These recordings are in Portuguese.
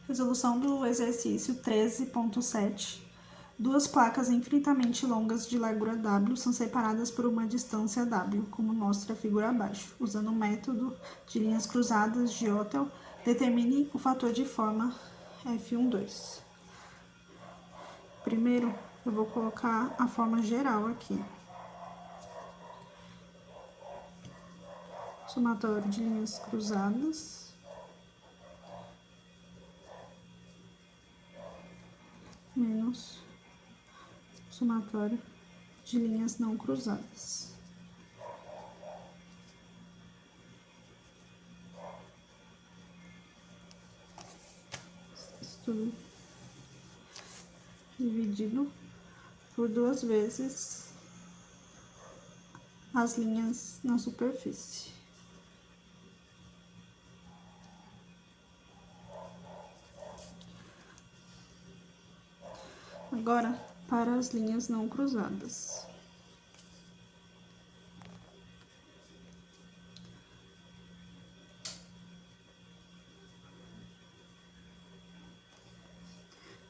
Resolução do exercício 13.7. Duas placas infinitamente longas de largura W são separadas por uma distância W, como mostra a figura abaixo. Usando o método de linhas cruzadas de Otto, determine o fator de forma F12. Primeiro, eu vou colocar a forma geral aqui. Somatório de linhas cruzadas menos somatório de linhas não cruzadas. Isso tudo dividido por 2 vezes as linhas na superfície. Agora, para as linhas não cruzadas.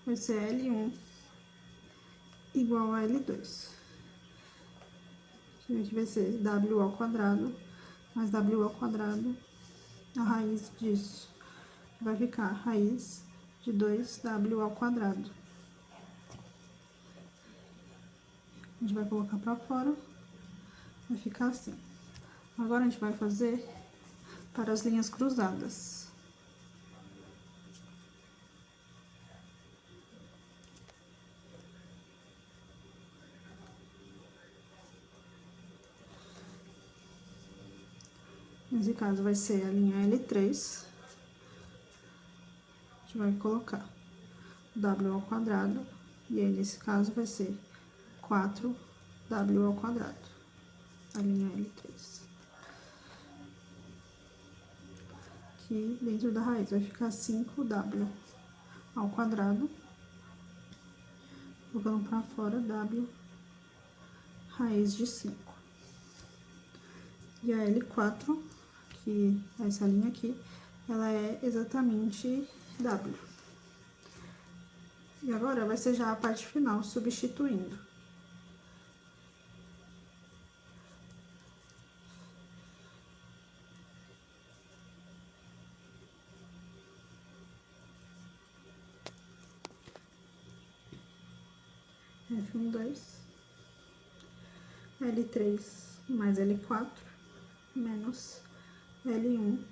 Vai ser L1 igual a L2. A gente vai ser W ao quadrado mais W ao quadrado. A raiz disso vai ficar raiz de 2W ao quadrado. A gente vai colocar para fora, vai ficar assim. Agora, a gente vai fazer para as linhas cruzadas. Nesse caso, vai ser a linha L3. A gente vai colocar W ao quadrado. E aí, nesse caso, vai ser 4W ao quadrado. A linha L3. Aqui dentro da raiz vai ficar 5W ao quadrado. Colocando para fora W raiz de 5. E a L4, que é essa linha aqui, ela é exatamente W. E agora vai ser já a parte final, substituindo. F12, L3 mais L4, menos L1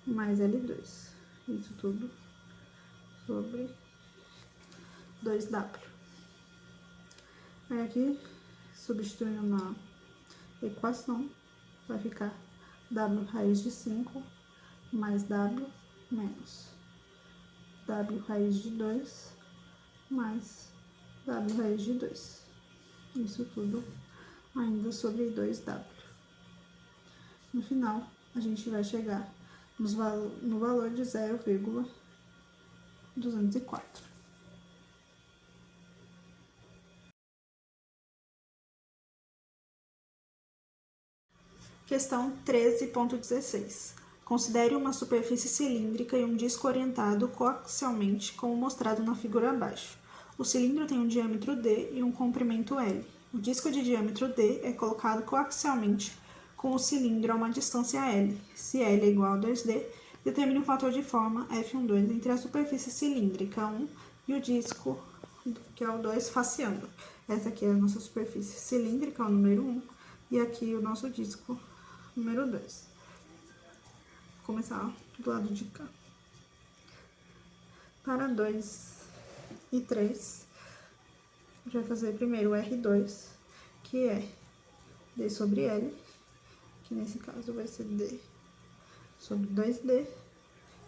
mais L2. Isso tudo sobre 2W. Aí aqui, substituindo na equação, vai ficar W raiz de 5 mais W menos W raiz de 2 mais W raiz de 2. Isso tudo ainda sobre 2W. No final, a gente vai chegar no valor de 0,204. Questão 13.16. Considere uma superfície cilíndrica e um disco orientado coaxialmente, como mostrado na figura abaixo. O cilindro tem um diâmetro D e um comprimento L. O disco de diâmetro D é colocado coaxialmente com o cilindro a uma distância L. Se L é igual a 2D, determine o fator de forma F12 entre a superfície cilíndrica 1 e o disco, que é o 2, faceando. Essa aqui é a nossa superfície cilíndrica, o número 1, e aqui o nosso disco, número 2. Vou começar do lado de cá. Para 2 e 3, a gente vai fazer primeiro o R2, que é D sobre L, que nesse caso vai ser D sobre 2D,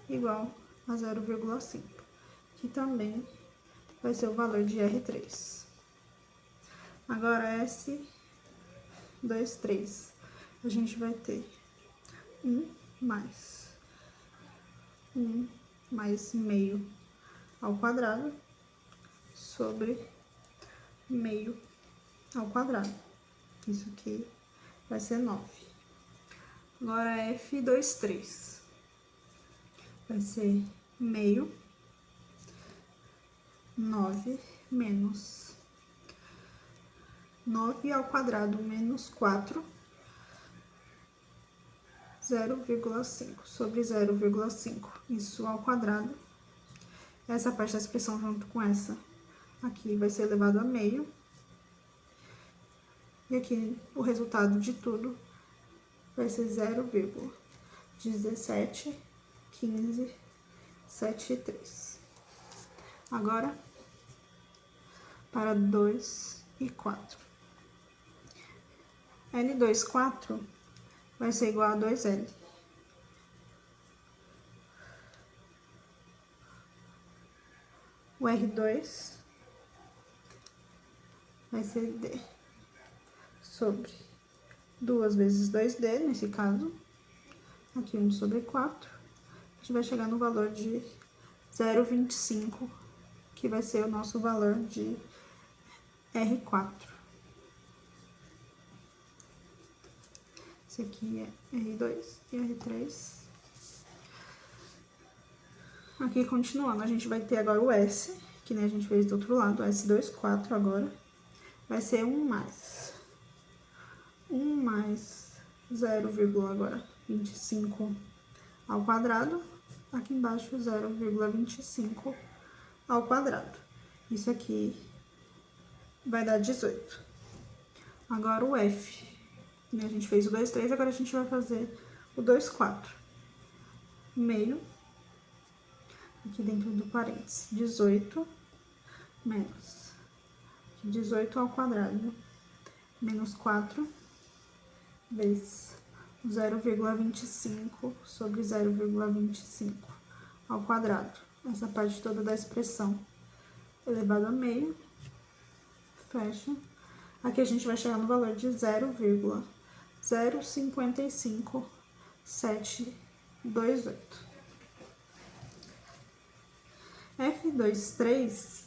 igual a 0,5, que também vai ser o valor de R3. Agora, S2, 3, a gente vai ter 1 mais meio ao quadrado sobre meio ao quadrado. Isso aqui vai ser 9. Agora, F23 vai ser meio 9 menos 9 ao quadrado menos 4, 0,5 sobre 0,5, isso ao quadrado. Essa parte da expressão junto com essa aqui vai ser elevado a meio. E aqui o resultado de tudo vai ser 0,171573. Agora, para 2 e 4. L2, 4 vai ser igual a 2L. O R2 vai ser D sobre 2 vezes 2D, nesse caso. Aqui 1 sobre 4. A gente vai chegar no valor de 0,25, que vai ser o nosso valor de R4. Esse aqui é R2 e R3. Aqui, continuando, a gente vai ter agora o S, que nem a gente fez do outro lado, S2, 4 agora. Vai ser 1 mais 0, agora 25 ao quadrado. Aqui embaixo, 0,25 ao quadrado. Isso aqui vai dar 18. Agora o F. A gente fez o 2, 3, agora a gente vai fazer o 2, 4. Meio. Aqui dentro do parênteses. 18 menos 18 ao quadrado menos 4 vezes 0,25 sobre 0,25 ao quadrado. Essa parte toda da expressão elevado a meio. Fecha. Aqui a gente vai chegar no valor de 0,055728. F2,3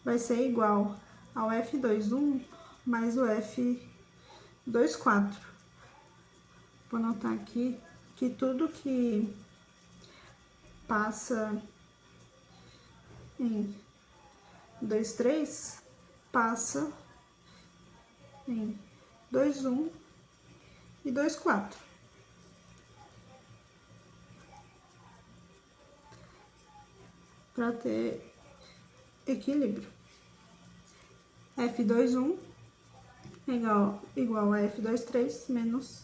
vai ser igual ao F2,1 mais o F2,4. Vou anotar aqui que tudo que passa em 2,3 passa em 2,1 e 2,4. Para ter equilíbrio. F2,1 igual a F2,3 menos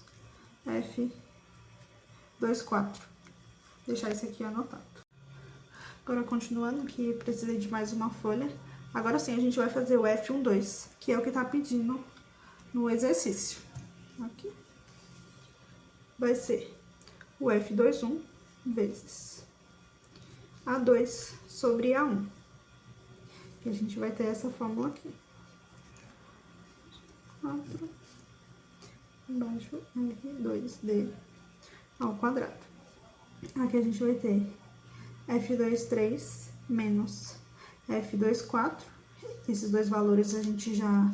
F2,4. Deixar isso aqui anotado. Agora, continuando, que precisei de mais uma folha. Agora sim, a gente vai fazer o F1,2, que é o que tá pedindo no exercício. Aqui. Vai ser o F2,1 vezes A2 sobre A1. E a gente vai ter essa fórmula aqui. 4 embaixo R2D ao quadrado. Aqui a gente vai ter F2,3 menos F2,4. Esses dois valores a gente já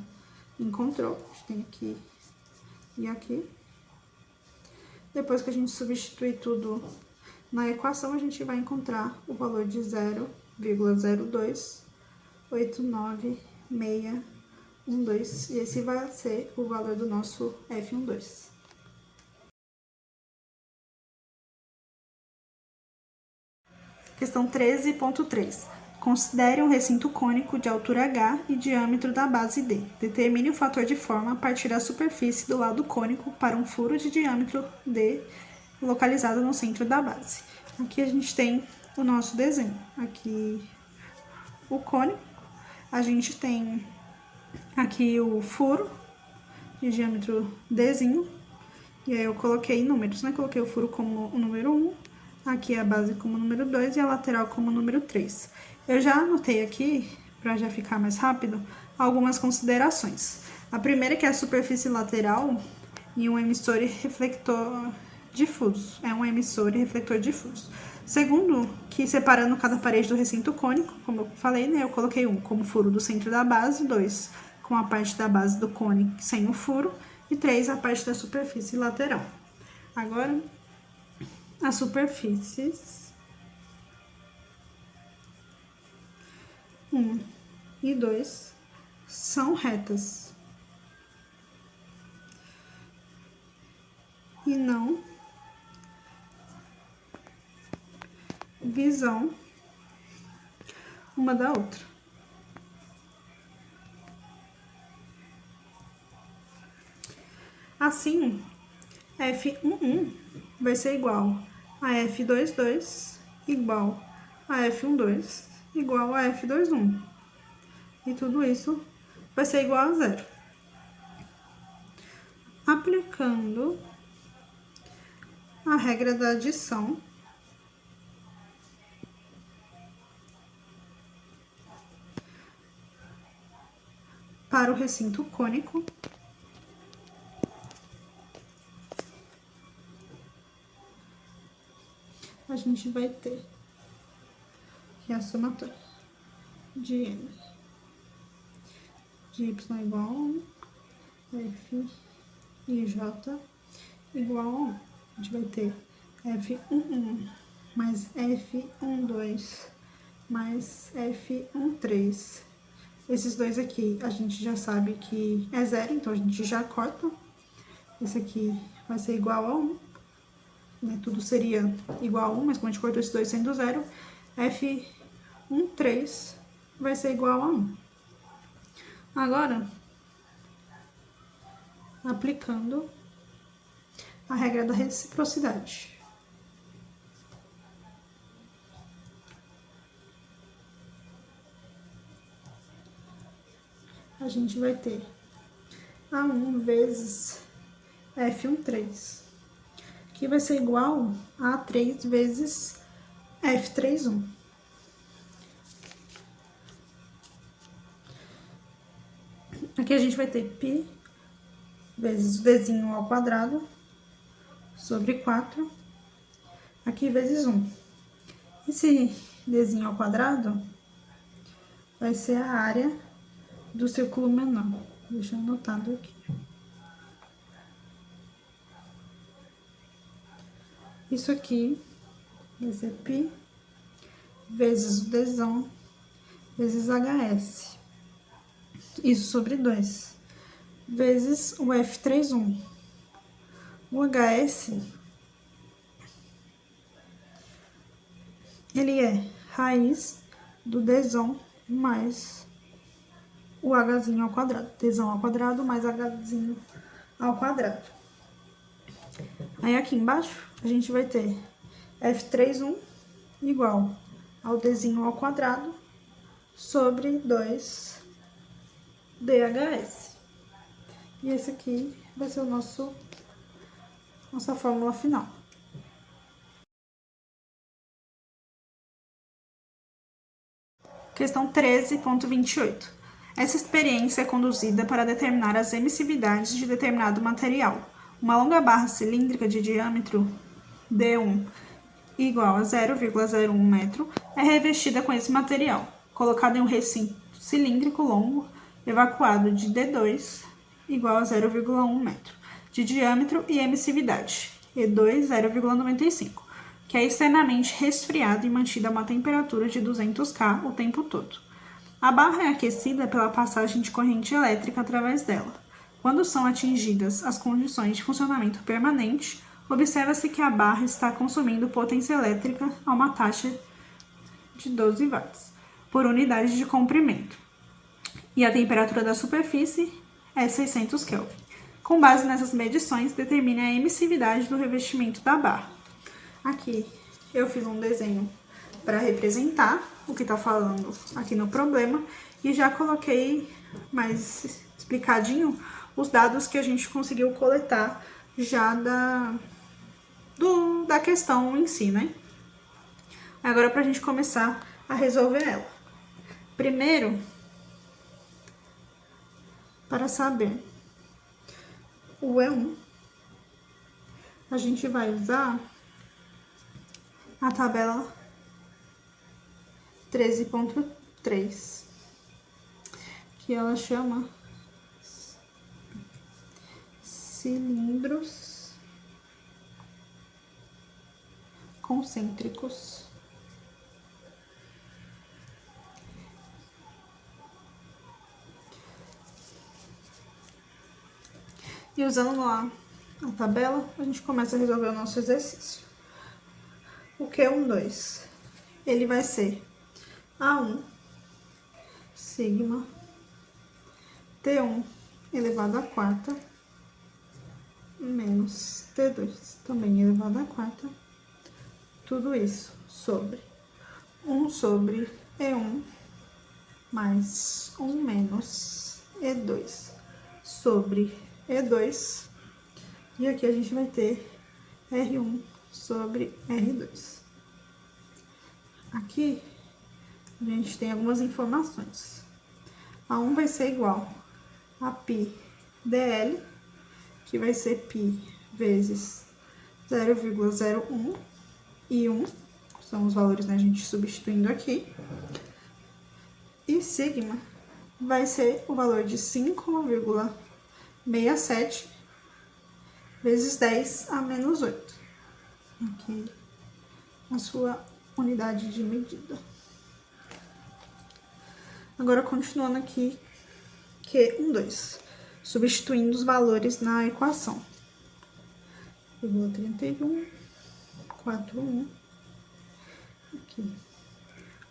encontrou. A gente tem aqui e aqui. Depois que a gente substituir tudo na equação, a gente vai encontrar o valor de 0,0289612. E esse vai ser o valor do nosso F1,2. Questão 13.3. Considere um recinto cônico de altura H e diâmetro da base D. Determine o fator de forma a partir da superfície do lado cônico para um furo de diâmetro D localizado no centro da base. Aqui a gente tem o nosso desenho. Aqui o cônico. A gente tem aqui o furo de diâmetro Dzinho. E aí eu coloquei números, né? Coloquei o furo como o número 1. Aqui a base como número 2 e a lateral como número 3. Eu já anotei aqui, para já ficar mais rápido, algumas considerações. A primeira é que a superfície lateral em um emissor e refletor difuso. É um emissor e refletor difuso. Segundo, que separando cada parede do recinto cônico, como eu falei, né? Eu coloquei um como furo do centro da base, 2 com a parte da base do cone sem o furo e 3 a parte da superfície lateral. Agora, as superfícies 1 e 2 são retas e não visão uma da outra. Assim, F11 vai ser igual a F22 igual a F12 igual a F21. E tudo isso vai ser igual a zero. Aplicando a regra da adição, para o recinto cônico, a gente vai ter que a somatória de M de Y igual a 1, F e J igual a 1. A gente vai ter F11 mais F12 mais F13. Esses dois aqui a gente já sabe que é zero, então a gente já corta. Esse aqui vai ser igual a 1. Né? Tudo seria igual a 1, mas como a gente cortou esses dois sendo zero, F13 vai ser igual a 1. Agora, aplicando a regra da reciprocidade. A gente vai ter A1 vezes F13, que vai ser igual a 3 vezes F31. Aqui a gente vai ter π vezes o Dzinho ao quadrado sobre 4, aqui vezes 1. Esse Dzinho ao quadrado vai ser a área do círculo menor. Deixa eu anotado aqui. Isso aqui vai ser π vezes o Dzão vezes HS. Isso sobre 2, vezes o F31. O HS, ele é raiz do Dzão mais o Hzinho ao quadrado. Dzão ao quadrado mais Hzinho ao quadrado. Aí aqui embaixo a gente vai ter F31 igual ao Dzinho ao quadrado sobre 2 DHS. E esse aqui vai ser o nossa fórmula final. Questão 13.28. Essa experiência é conduzida para determinar as emissividades de determinado material. Uma longa barra cilíndrica de diâmetro D1 igual a 0,01 metro é revestida com esse material, colocada em um recinto cilíndrico longo evacuado de D2 igual a 0,1 metro de diâmetro e emissividade E2 0,95, que é externamente resfriada e mantida a uma temperatura de 200 K o tempo todo. A barra é aquecida pela passagem de corrente elétrica através dela. Quando são atingidas as condições de funcionamento permanente, observa-se que a barra está consumindo potência elétrica a uma taxa de 12 watts por unidade de comprimento, e a temperatura da superfície é 600 Kelvin. Com base nessas medições, determine a emissividade do revestimento da barra. Aqui eu fiz um desenho para representar o que está falando aqui no problema e já coloquei mais explicadinho os dados que a gente conseguiu coletar já da questão em si, né? Agora, para a gente começar a resolver ela. Primeiro, para saber o E1, a gente vai usar a tabela 13.3, que ela chama cilindros concêntricos. E usando lá a tabela, a gente começa a resolver o nosso exercício. O Q12, ele vai ser A1 sigma T1 elevado à quarta menos T2 também elevado à quarta, tudo isso sobre 1 sobre E1 mais 1 menos E2 sobre E2, e aqui a gente vai ter R1 sobre R2. Aqui a gente tem algumas informações. A1 vai ser igual a π dl, que vai ser π vezes 0,01 e 1, são os valores, né, a gente substituindo aqui. E sigma vai ser o valor de 5,67 vezes 10 a menos 8. Aqui a sua unidade de medida. Agora, continuando aqui, Q12, substituindo os valores na equação. 0,31, 41, aqui,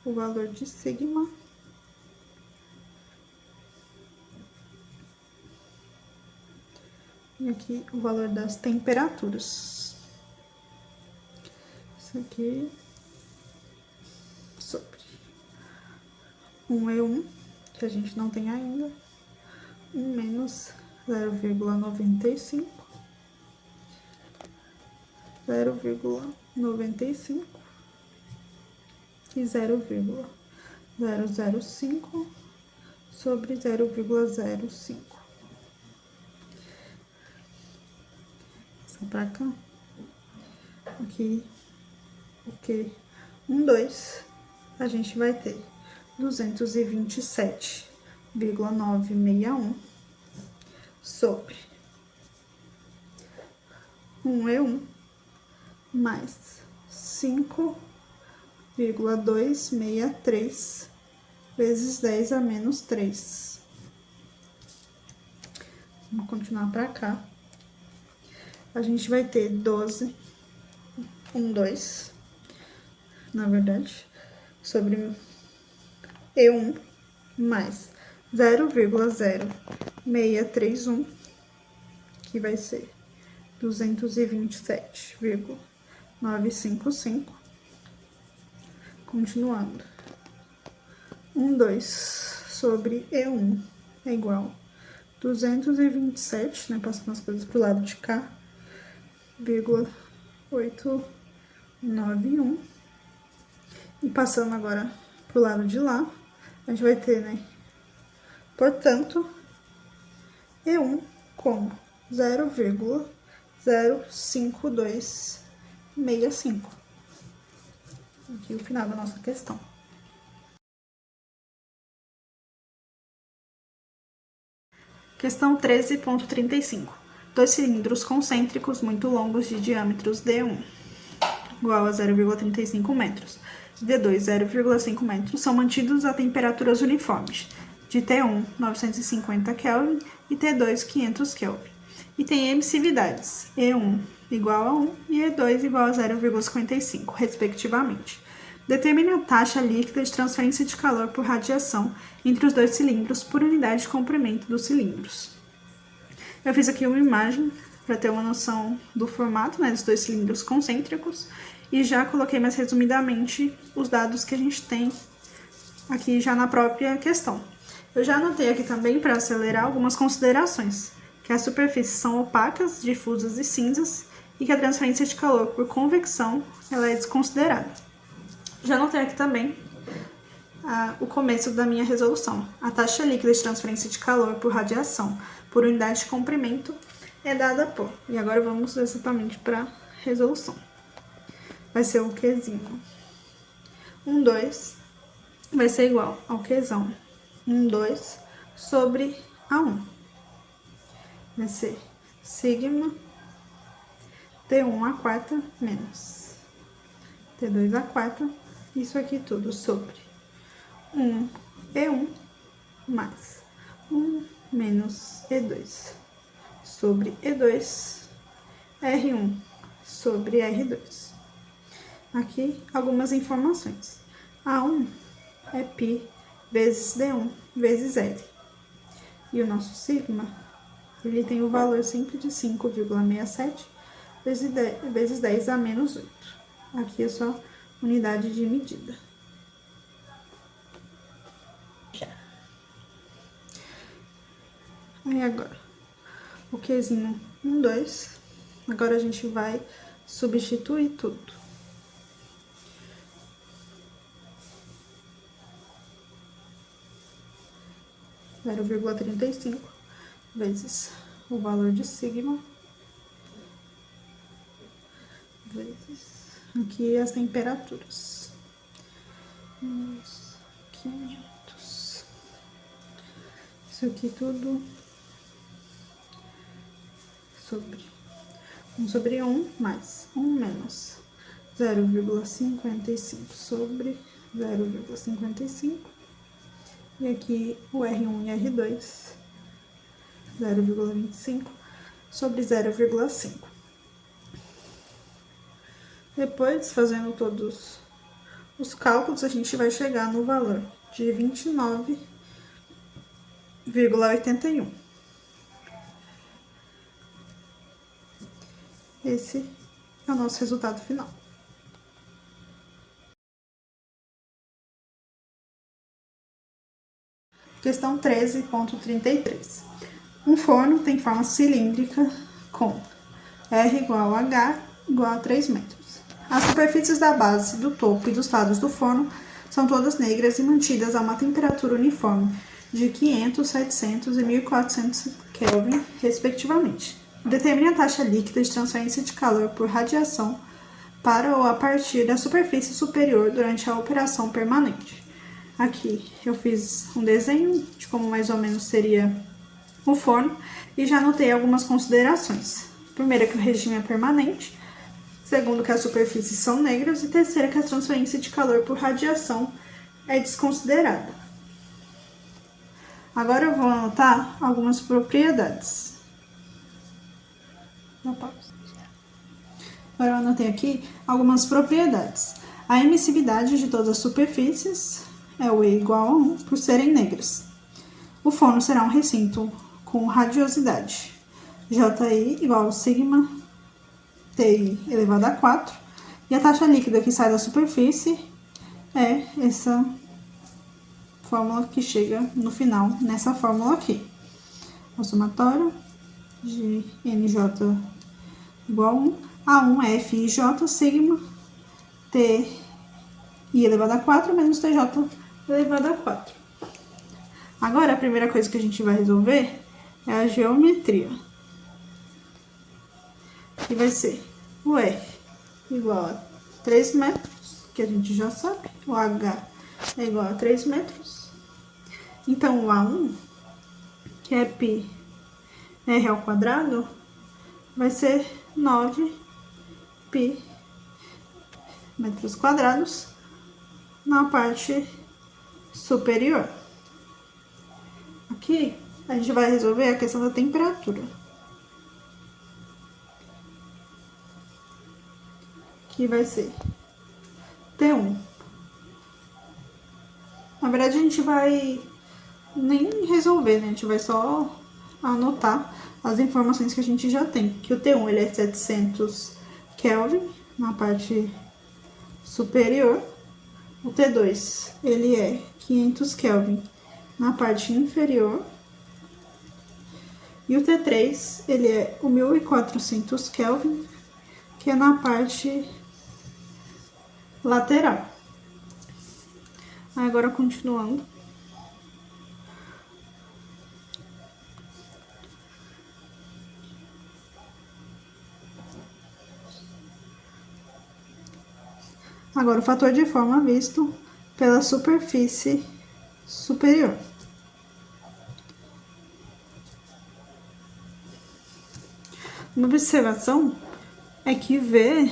o valor de sigma, e aqui o valor das temperaturas. Isso aqui sobre 1E1, que a gente não tem ainda, 1 menos 0,95, 0,95 e 0,005 sobre 0,05. Essa pra cá. Aqui, o Q12, a gente vai ter 227,961 sobre 1E1 mais 5,263 vezes 10 a menos 3. Vamos continuar para cá. A gente vai ter 12, 2, na verdade, sobre E1 mais 0,0631, que vai ser 227,955. Continuando. 2 sobre E1 é igual 227, né? Passando as coisas pro lado de cá, 0,891. E passando agora pro lado de lá, a gente vai ter, né? Portanto, E1 como 0,05265. Aqui o final da nossa questão. Questão 13.35. Dois cilindros concêntricos muito longos de diâmetros D1 igual a 0,35 metros e D2 0,5 metros são mantidos a temperaturas uniformes de T1 950 Kelvin e T2 500 Kelvin e tem emissividades E1 igual a 1 e E2 igual a 0,55, respectivamente. Determine a taxa líquida de transferência de calor por radiação entre os dois cilindros por unidade de comprimento dos cilindros. Eu fiz aqui uma imagem para ter uma noção do formato, né, dos dois cilindros concêntricos e já coloquei mais resumidamente os dados que a gente tem aqui já na própria questão. Eu já anotei aqui também, para acelerar, algumas considerações, que as superfícies são opacas, difusas e cinzas e que a transferência de calor por convecção ela é desconsiderada. Já anotei aqui também o começo da minha resolução. A taxa líquida de transferência de calor por radiação por unidade de comprimento é dada por... E agora vamos exatamente para a resolução. Vai ser o Qzinho 2 vai ser igual ao Qzão 2 sobre A1. Vai ser sigma T1 a quarta menos T2 a quarta, isso aqui tudo sobre 1E1 mais 1 menos E2 sobre E2, R1 sobre R2. Aqui, algumas informações. A1 é π vezes D1 vezes L. E o nosso sigma, ele tem o valor sempre de 5,67 vezes 10 a menos 8. Aqui é só unidade de medida. Aí agora, o Qzinho 1, 2. Agora a gente vai substituir tudo. Zero vírgula 35 vezes o valor de sigma, vezes aqui as temperaturas. 500. Isso aqui tudo sobre 1 sobre 1 mais 1 menos 0,55 sobre 0,55. E aqui o R1 e R2, 0,25 sobre 0,5. Depois, fazendo todos os cálculos, a gente vai chegar no valor de 29,81. Esse é o nosso resultado final. Questão 13.33. Um forno tem forma cilíndrica com R igual a H igual a 3 metros. As superfícies da base, do topo e dos lados do forno são todas negras e mantidas a uma temperatura uniforme de 500, 700 e 1400 Kelvin, respectivamente. Determine a taxa líquida de transferência de calor por radiação para ou a partir da superfície superior durante a operação permanente. Aqui eu fiz um desenho de como mais ou menos seria o forno e já anotei algumas considerações. Primeiro, que o regime é permanente. Segundo, que as superfícies são negras. E terceiro, que a transferência de calor por radiação é desconsiderada. Agora eu vou anotar algumas propriedades. Agora eu anotei aqui algumas propriedades. A emissividade de todas as superfícies é o E igual a 1 por serem negras. O forno será um recinto com radiosidade JI igual a sigma TI elevado a 4. E a taxa líquida que sai da superfície é essa fórmula que chega no final, nessa fórmula aqui. O somatório de NJ igual a 1. A1 é FIJ sigma TI elevado a 4 menos TJ elevado a 4. Agora, a primeira coisa que a gente vai resolver é a geometria. Que vai ser o R igual a 3 metros, que a gente já sabe. O H é igual a 3 metros. Então, o A1, que é π R ao quadrado, vai ser 9 π metros quadrados na parte superior. Aqui, a gente vai resolver a questão da temperatura. Que vai ser T1. Na verdade, a gente vai nem resolver, né? A gente vai só anotar as informações que a gente já tem. Que o T1 ele é 700 Kelvin na parte superior. O T2 ele é 500 Kelvin na parte inferior. E o T3 ele é o 1400 Kelvin, que é na parte lateral. Agora, continuando. Agora, o fator de forma visto pela superfície superior. Uma observação é que V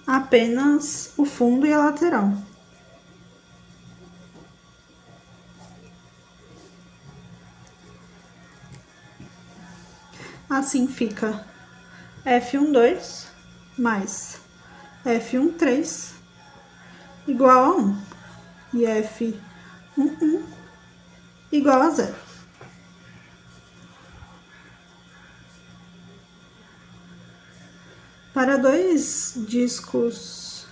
apenas o fundo e a lateral. Assim fica F12 mais F13 igual a 1 e F11 igual a 0. Para dois discos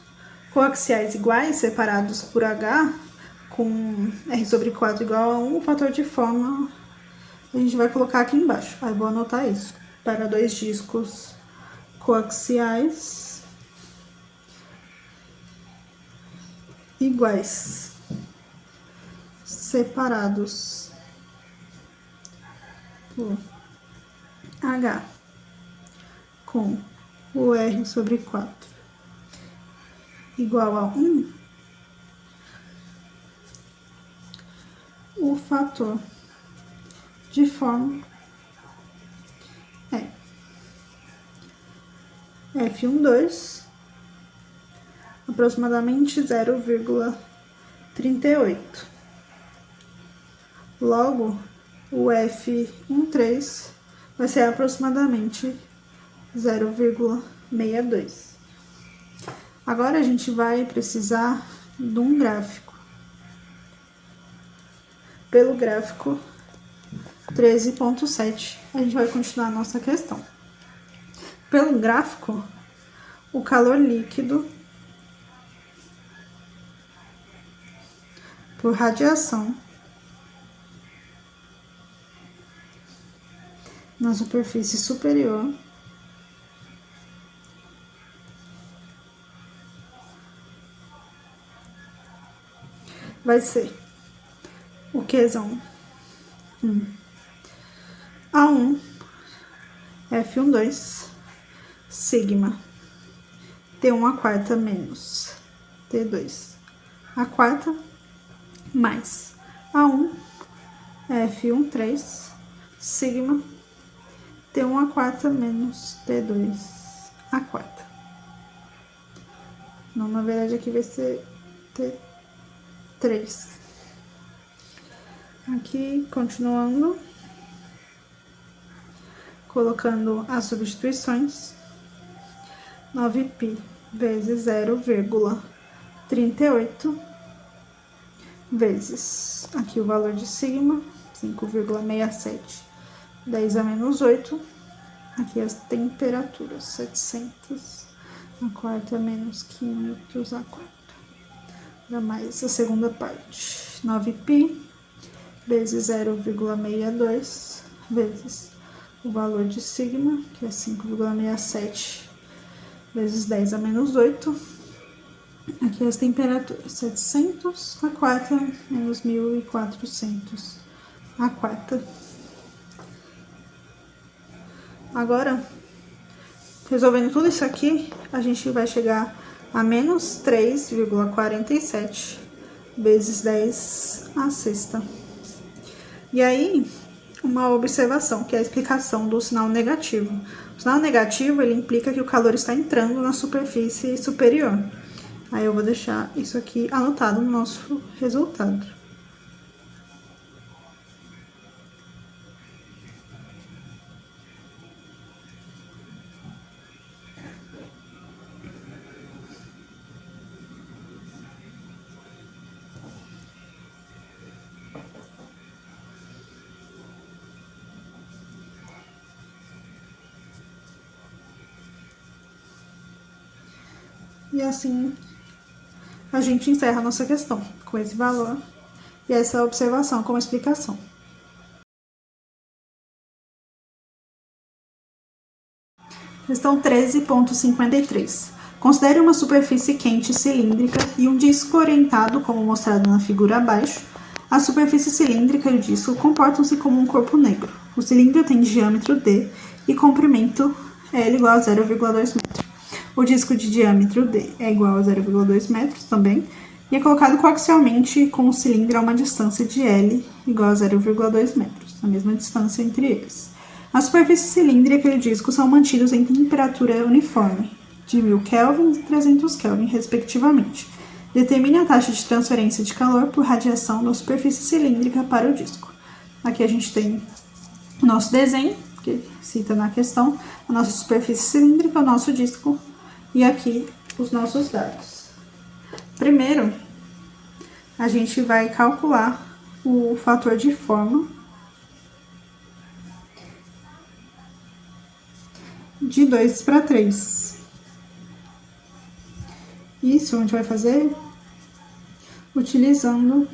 coaxiais iguais, separados por H, com R sobre 4 igual a 1, o fator de forma a gente vai colocar aqui embaixo. Aí vou anotar isso. Para dois discos coaxiais iguais, separados por H, com o R sobre 4 igual a 1, o fator de forma é F12 aproximadamente 0,38. Logo, o F13 vai ser aproximadamente 0,62. Agora a gente vai precisar de um gráfico. Pelo gráfico 13.7, a gente vai continuar a nossa questão. Pelo gráfico, o calor líquido por radiação na superfície superior vai ser o Qzão 1A1 F12 sigma T1/4 menos T2 a quarta mais A1 F13 sigma T1/4 menos T2/4. Não, na verdade aqui vai ser T3. Aqui, continuando, colocando as substituições, 9π vezes 0,38 vezes, aqui o valor de sigma, 5,67, 10 a menos 8, aqui as temperaturas, 700 a quarta menos 500 a quarta. Dá mais a segunda parte, 9π vezes 0,62 vezes o valor de sigma, que é 5,67 vezes 10 a menos 8. Aqui as temperaturas, 700 a quarta menos 1.400 a quarta. Agora, resolvendo tudo isso aqui, a gente vai chegar a menos 3,47 vezes 10 a sexta. E aí, uma observação, que é a explicação do sinal negativo. O sinal negativo, ele implica que o calor está entrando na superfície superior. Aí eu vou deixar isso aqui anotado no nosso resultado. E assim, a gente encerra a nossa questão com esse valor e essa observação como explicação. Questão 13.53. Considere uma superfície quente cilíndrica e um disco orientado, como mostrado na figura abaixo. A superfície cilíndrica e o disco comportam-se como um corpo negro. O cilindro tem diâmetro D e comprimento L igual a 0,2 metros. O disco de diâmetro D é igual a 0,2 metros também, e é colocado coaxialmente com o cilindro a uma distância de L igual a 0,2 metros, a mesma distância entre eles. A superfície cilíndrica e o disco são mantidos em temperatura uniforme, de 1000 Kelvin e 300 Kelvin, respectivamente. Determine a taxa de transferência de calor por radiação da superfície cilíndrica para o disco. Aqui a gente tem o nosso desenho que cita na questão, a nossa superfície cilíndrica, o nosso disco e aqui os nossos dados. Primeiro, a gente vai calcular o fator de forma de 2:3. Isso a gente vai fazer utilizando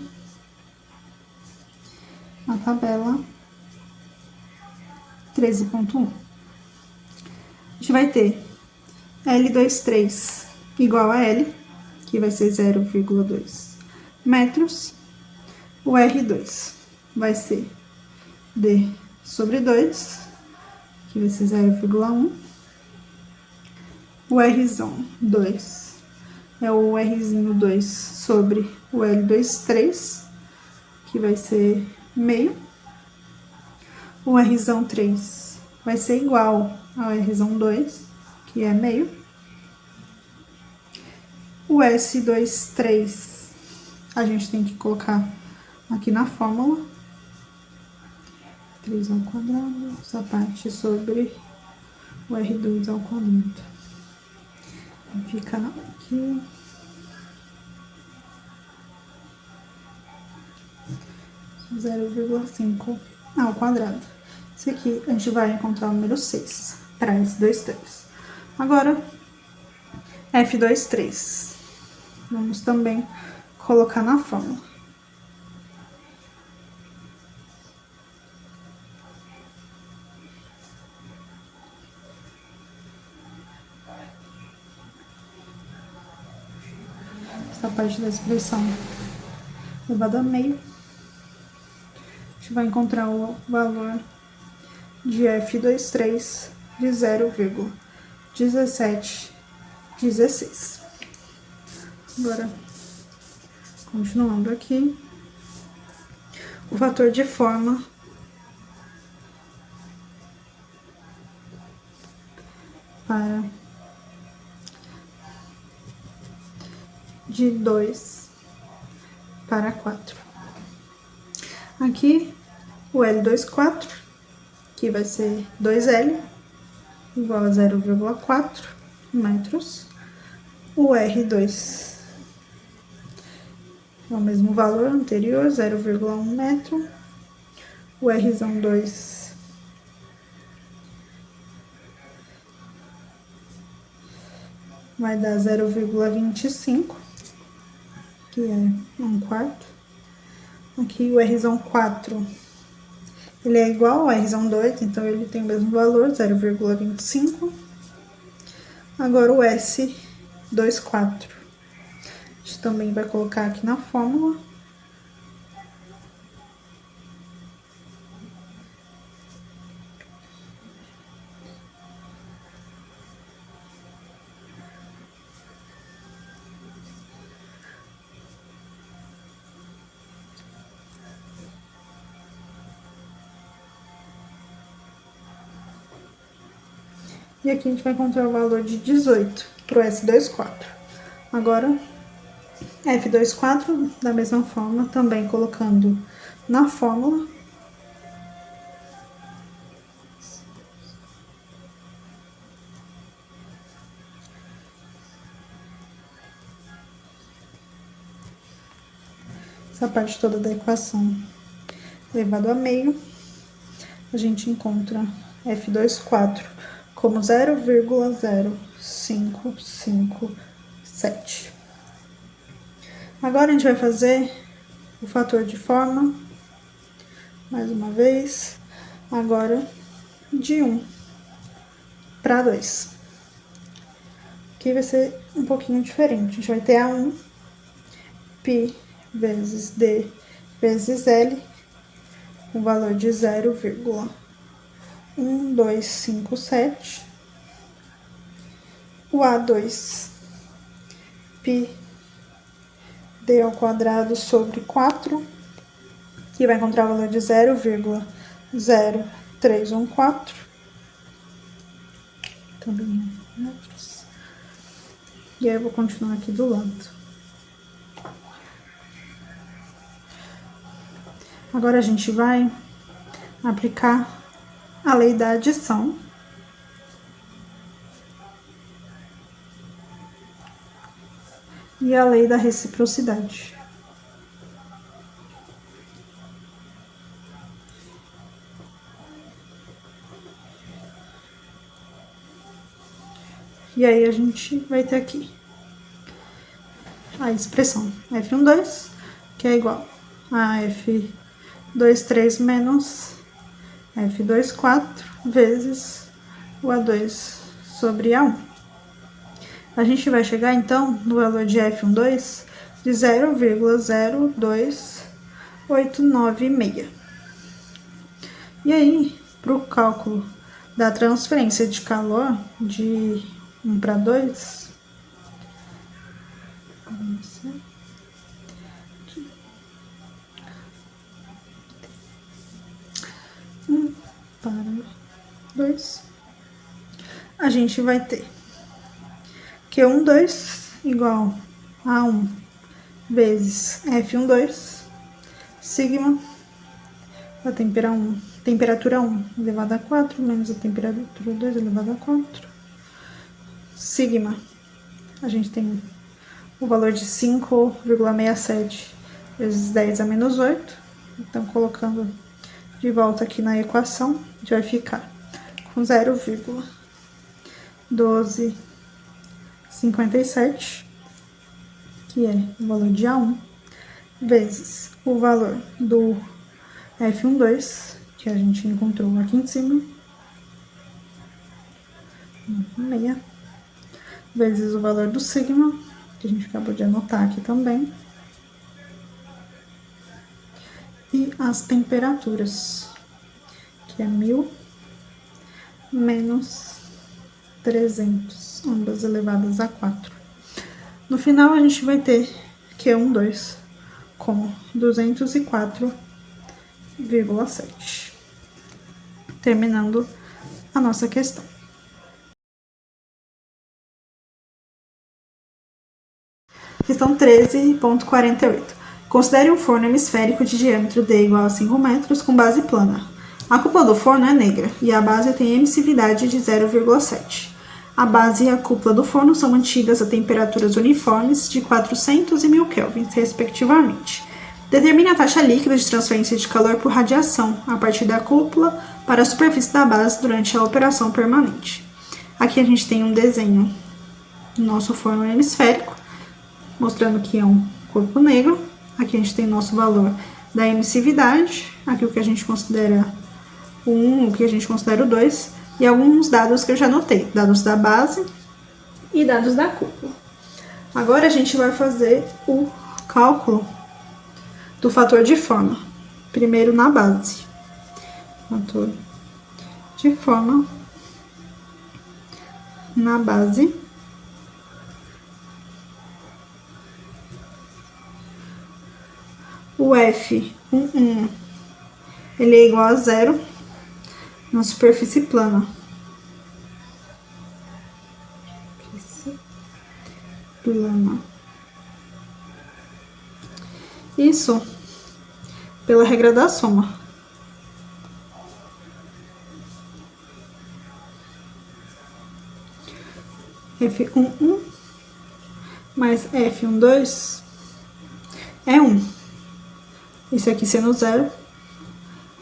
a tabela 13.1. A gente vai ter L23 igual a L, que vai ser 0,2 metros. O R2 vai ser D sobre 2, que vai ser 0,1. O Rzão 2 é o Rzinho 2 sobre o L23, que vai ser meio. O Rzão 3 vai ser igual ao Rzão 2, que é meio. O S23 a gente tem que colocar aqui na fórmula. 3 ao quadrado, essa parte sobre o R2 ao quadrado. Fica aqui. Zero vírgula 5 ao quadrado. Esse aqui a gente vai encontrar o número 6 para S23. Agora, F23. Vamos também colocar na fórmula. Essa parte da expressão elevada a meio. A gente vai encontrar o valor de F23 de 0,1716. Agora, continuando aqui, o fator de forma para de 2 para 4. Aqui, o L24, que vai ser 2L, igual a 0,4 metros. O R2 é o mesmo valor anterior, 0,1 metro. O Rzão 2 vai dar 0,25, que é 1/4. Aqui o Rzão 4, ele é igual ao Rzão 2, então ele tem o mesmo valor, 0,25. Agora o S24, a gente também vai colocar aqui na fórmula. E aqui a gente vai encontrar o valor de 18 para o S24. Agora, F24, da mesma forma, também colocando na fórmula. Essa parte toda da equação elevado a meio, a gente encontra F24 como 0,0557. Agora a gente vai fazer o fator de forma, mais uma vez, agora de 1 para 2. Aqui vai ser um pouquinho diferente, a gente vai ter A1, π vezes D vezes L, com valor de 0,1257. O A2, π D ao quadrado sobre 4, que vai encontrar o valor de 0,0314. Também metros. E aí eu vou continuar aqui do lado. Agora a gente vai aplicar a lei da adição e a lei da reciprocidade. E aí, a gente vai ter aqui a expressão F12, que é igual a F23 menos F24 vezes o A2 sobre A1. A gente vai chegar, então, no valor de F12 de 0,02896. E aí, para o cálculo da transferência de calor de 1 para 2, 1 para 2, a gente vai ter Q12 igual a 1 vezes F12, sigma a temperatura 1 elevado a 4 menos a temperatura 2 elevado a 4, sigma, a gente tem o valor de 5,67 vezes 10 a menos 8, então colocando de volta aqui na equação, a gente vai ficar com 0,1257, que é o valor de A1, vezes o valor do F12, que a gente encontrou aqui em cima, 6, vezes o valor do sigma, que a gente acabou de anotar aqui também, e as temperaturas, que é 1000 menos 300, ambas elevadas a 4. No final, a gente vai ter Q12 com 204,7. Terminando a nossa questão. Questão 13.48. Considere um forno hemisférico de diâmetro D igual a 5 metros com base plana. A cúpula do forno é negra e a base tem emissividade de 0,7. A base e a cúpula do forno são mantidas a temperaturas uniformes de 400 e 1000 kelvins, respectivamente. Determine a taxa líquida de transferência de calor por radiação a partir da cúpula para a superfície da base durante a operação permanente. Aqui a gente tem um desenho do nosso forno hemisférico, mostrando que é um corpo negro. Aqui a gente tem nosso valor da emissividade, aqui o que a gente considera o 1, o que a gente considera o 2, e alguns dados que eu já anotei, dados da base e dados da cúpula. Agora a gente vai fazer o cálculo do fator de forma, primeiro na base. Fator de forma na base. O F11, ele é igual a 0 na superfície plana. Isso pela regra da soma. F11 mais F12 é 1. Isso aqui sendo 0,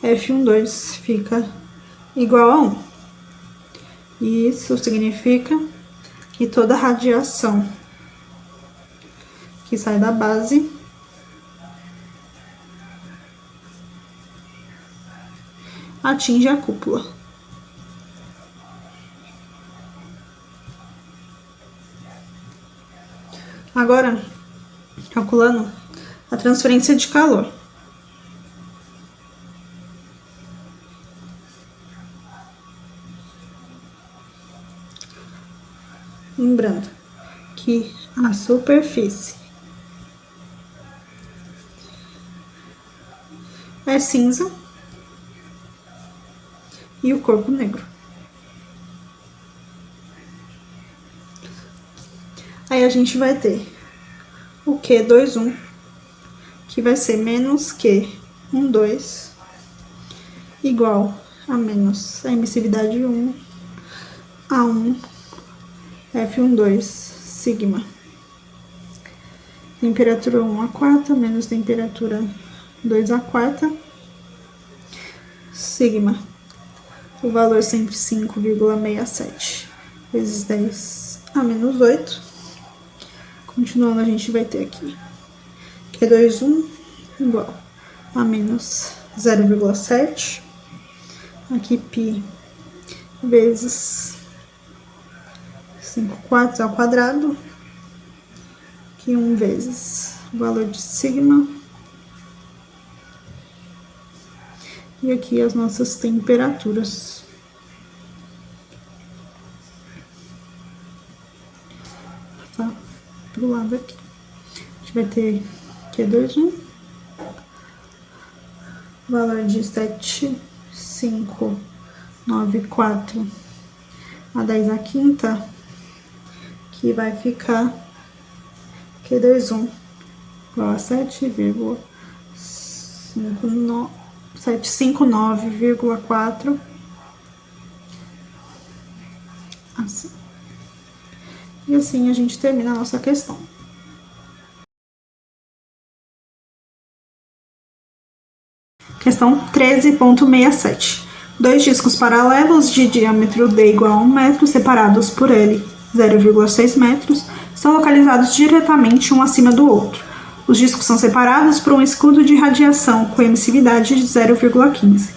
F12 fica igual a 1. E isso significa que toda radiação que sai da base atinge a cúpula. Agora, calculando a transferência de calor. Lembrando que a superfície é cinza e o corpo negro. Aí a gente vai ter o Q21, que vai ser menos Q12, igual a menos a emissividade 1, A1, F12, sigma. Temperatura 1/4 menos temperatura 2/4, sigma. O valor sempre 5,67 vezes 10 a menos 8. Continuando, a gente vai ter aqui Q21 igual a menos 0,7. Aqui π vezes 5/4 ao quadrado. Aqui 1 vezes o valor de sigma. E aqui as nossas temperaturas. Tá? Pro lado aqui. A gente vai ter Q21. Valor de 7,594 a 10 à quinta. Que vai ficar Q21 igual a 759,4, assim. E assim a gente termina a nossa questão. Questão 13.67. Dois discos paralelos de diâmetro D igual a 1 metro, separados por L 0,6 metros, estão localizados diretamente um acima do outro. Os discos são separados por um escudo de radiação com emissividade de 0,15.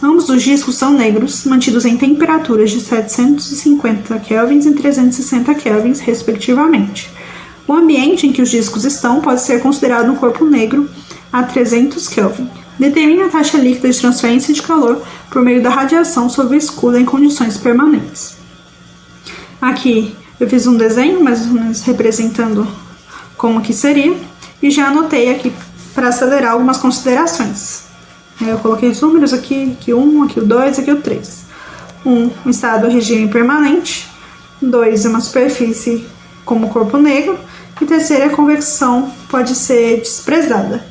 Ambos os discos são negros, mantidos em temperaturas de 750 kelvins e 360 kelvins, respectivamente. O ambiente em que os discos estão pode ser considerado um corpo negro a 300 Kelvin. Determine a taxa líquida de transferência de calor por meio da radiação sobre o escudo em condições permanentes. Aqui eu fiz um desenho, mais ou menos representando como que seria, e já anotei aqui para acelerar algumas considerações. Eu coloquei os números aqui o 1, aqui o 2, aqui o 3. 1, um estado regime permanente. 2, uma superfície como corpo negro. E terceira, a convecção pode ser desprezada.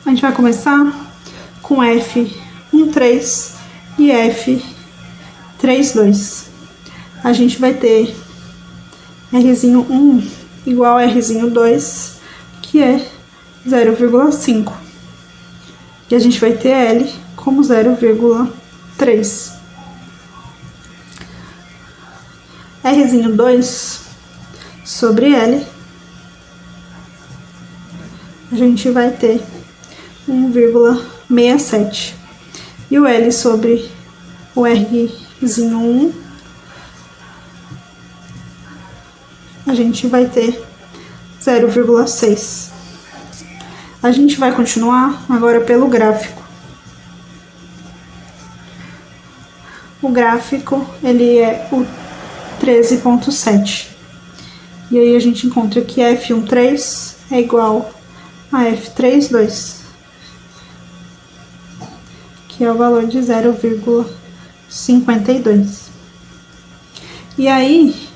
A gente vai começar com F13 e F32. A gente vai ter R1 igual a R2, que é 0,5. E a gente vai ter L como 0,3. R2 sobre L, a gente vai ter 1,67. E o L sobre o R1, a gente vai ter 0,6. A gente vai continuar agora pelo gráfico. O gráfico, ele é o 13.7. E aí a gente encontra que F13 é igual a F32, que é o valor de 0,52. E aí,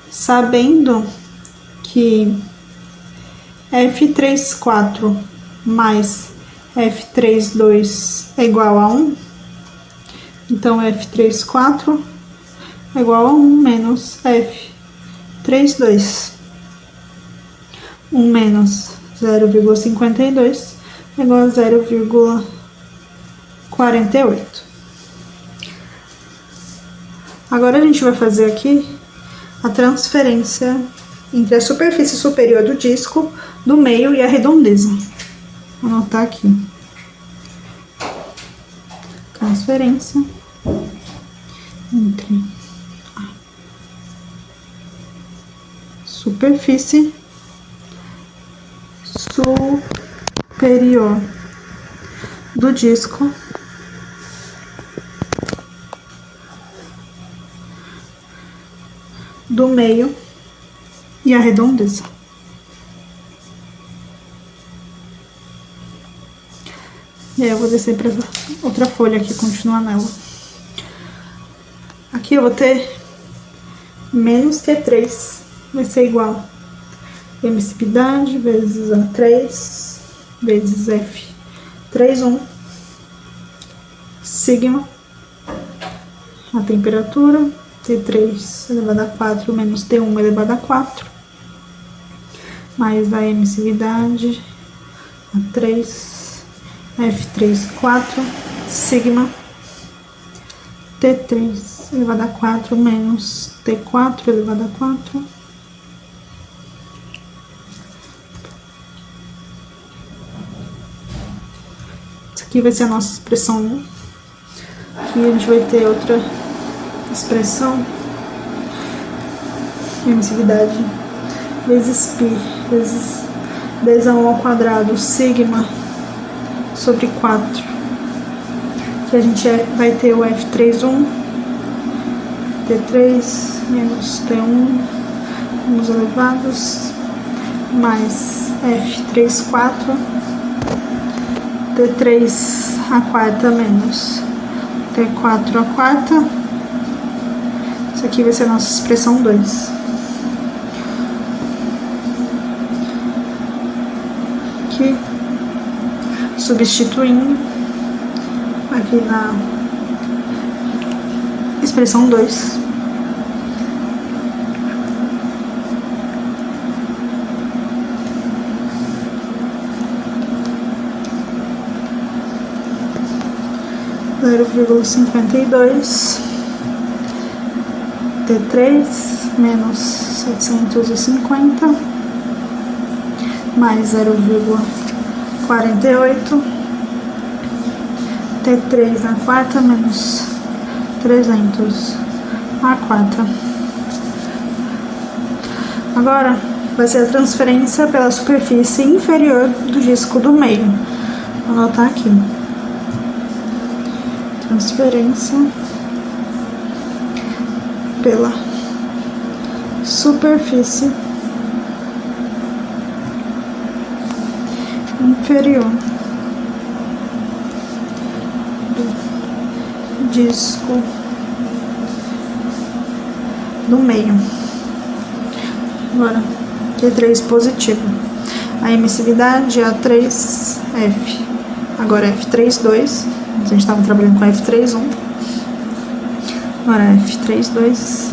sabendo que F34 mais F32 é igual a 1, então F34 é igual a 1 menos F32. 1 menos 0,52 é igual a 0,48. Agora a gente vai fazer aqui a transferência entre a superfície superior do disco, do meio e a redondeza. Vou anotar aqui. Transferência entre a superfície superior do disco do meio e a redondeza. E aí eu vou descer para outra folha aqui, continuar nela. Aqui eu vou ter menos Q3, vai ser igual a emissividade vezes A3 vezes F31 sigma, a temperatura, T3 elevado a 4 menos T1 elevado a 4, mais a emissividade, A3, F3, 4, sigma, T3 elevado a 4 menos T4 elevado a 4, isso aqui vai ser a nossa expressão 1. Aqui a gente vai ter outra expressão, emissividade vezes π vezes 10⁻⁴ ao quadrado sigma sobre 4, que a gente vai ter o F31, T3 menos T1 nos elevados, mais F3, 4, T3 a quarta menos T4 a quarta. Isso aqui vai ser a nossa expressão 2. Aqui, substituindo aqui na expressão 2. (0,52) T3 menos 750 mais 0,48 T3 a quarta menos 300 a quarta. Agora vai ser a transferência pela superfície inferior do disco do meio. Vou anotar aqui. Transferência pela superfície inferior do disco do meio. Agora, Q3 positivo. A emissividade é A3F. Agora F32. A gente estava trabalhando com F31. Agora F32.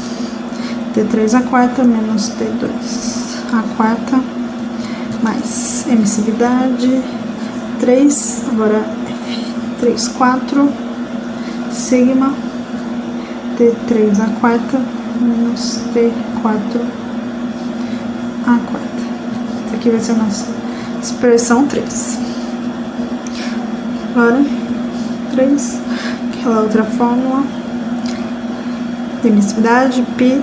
T3 a quarta menos T2 a quarta. Mais emissividade 3. Agora F3, 4. Sigma. T3 a quarta menos T4 a quarta. Essa aqui vai ser a nossa expressão 3. Agora 3, aquela outra fórmula de emissividade, π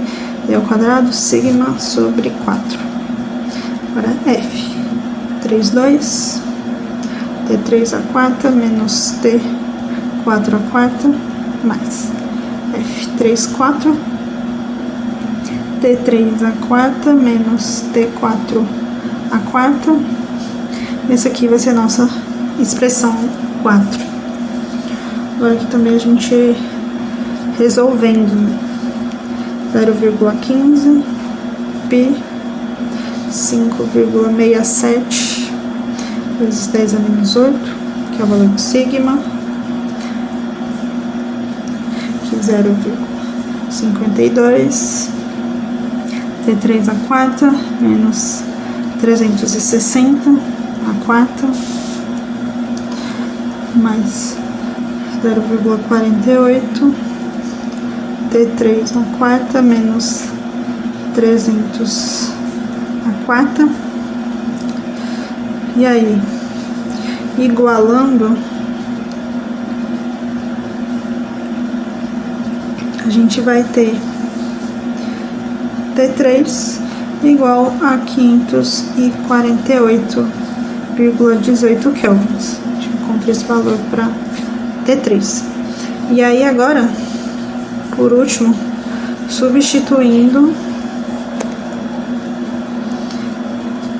ao quadrado, sigma sobre 4. Agora F, 3, 2, T3 a quarta menos T4 a quarta, mais F3, 4, T3 a quarta menos T4 a quarta. Essa aqui vai ser a nossa expressão 4. Agora aqui também a gente resolvendo 0,15 π 5,67 vezes 10 a menos 8, que é o valor de sigma, aqui 0,52 T3 a quarta menos 360 a quarta, mais 0,48 T3 a quarta menos 300 a quarta. E aí, igualando, a gente vai ter T3 igual a 548,18 kelvins. A gente encontra esse valor para T3. E aí agora, por último, substituindo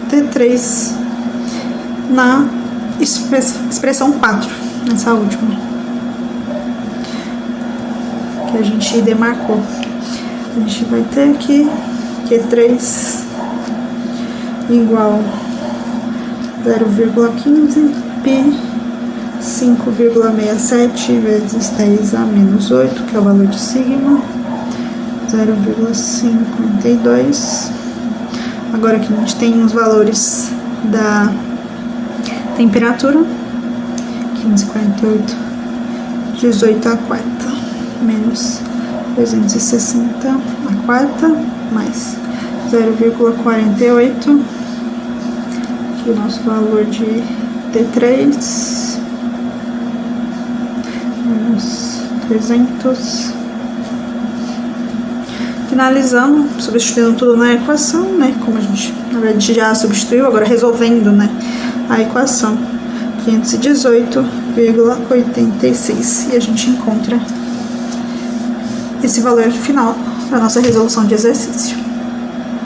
T3 na expressão 4, nessa última que a gente demarcou. A gente vai ter aqui Q3 igual 0,15 π 5,67 vezes 10 a menos 8, que é o valor de sigma, 0,52. Agora aqui a gente tem os valores da temperatura, 548, 18 a quarta, menos 360 a quarta, mais 0,48, aqui o nosso valor de T3, menos 300. Finalizando, substituindo tudo na equação, né? Como a gente, na verdade, já substituiu, agora resolvendo, né? A equação 518,86. E a gente encontra esse valor final para nossa resolução de exercício.